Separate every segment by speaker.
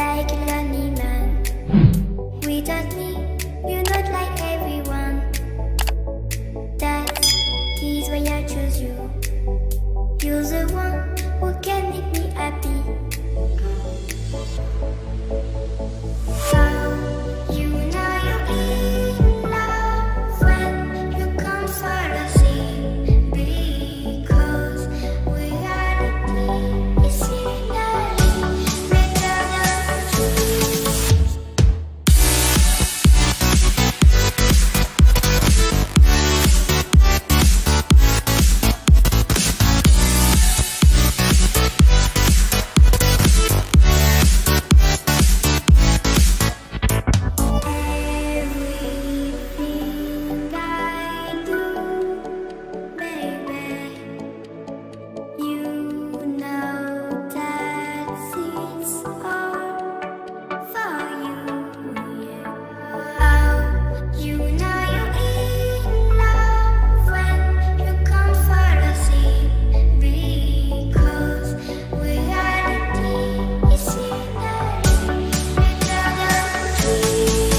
Speaker 1: like a lonely man. Without me, you're not like everyone. That is why I choose you. You're the one who can make me happy. How you know you're in love when you come for the sea? Because reality is scenery better than dreams. Everything I do, baby, you know that it's all for you. Yeah. How you know you're in love when you come for the sea? Because reality is scenery better than dreams.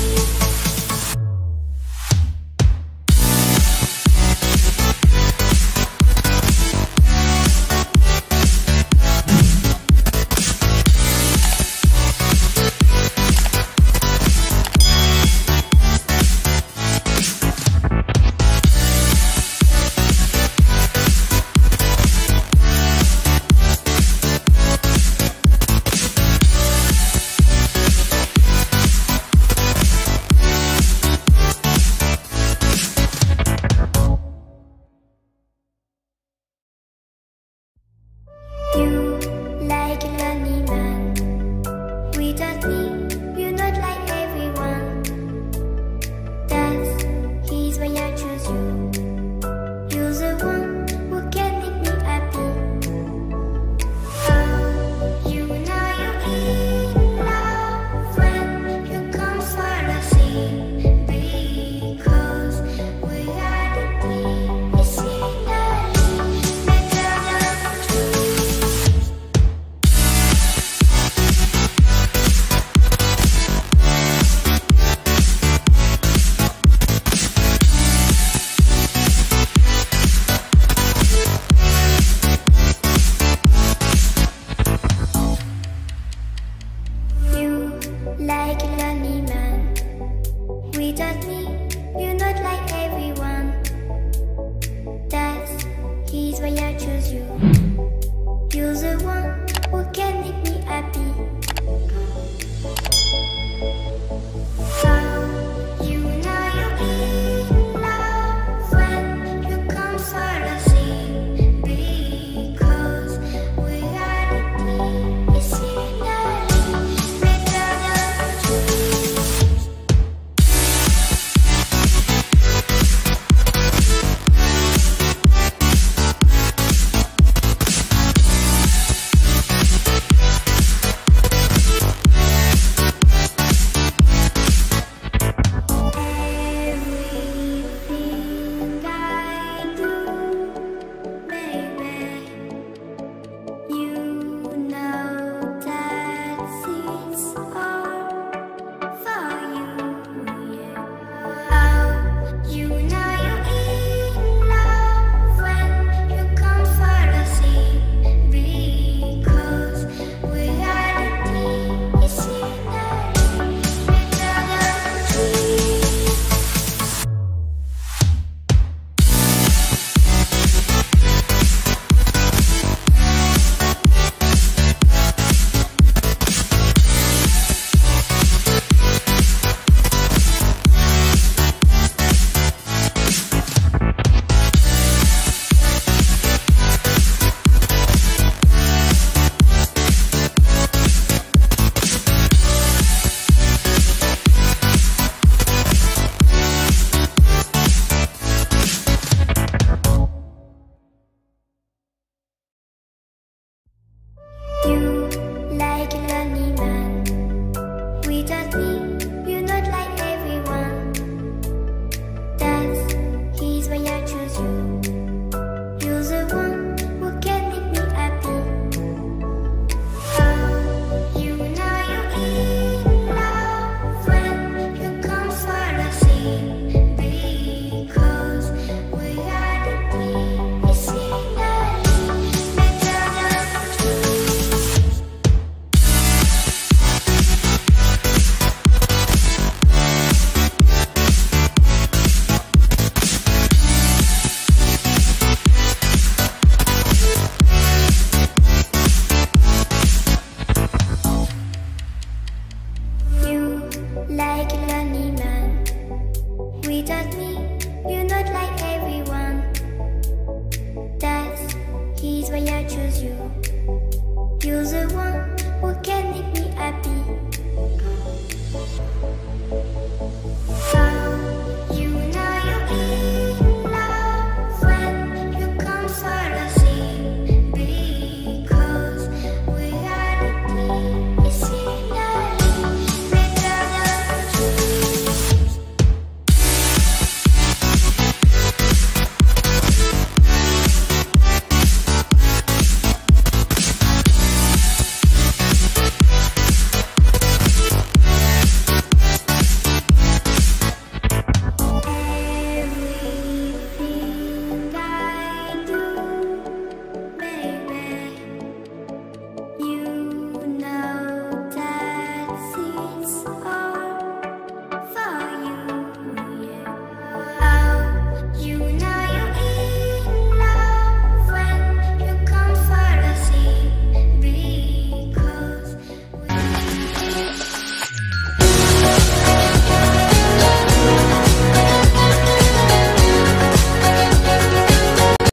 Speaker 1: You like a lonely man. Without me, you're not like everyone. That is why I choose you. You're the one who can make me happy. How you know you're in love when you come for the sea? Because reality is scenery better than dreams. You like a lonely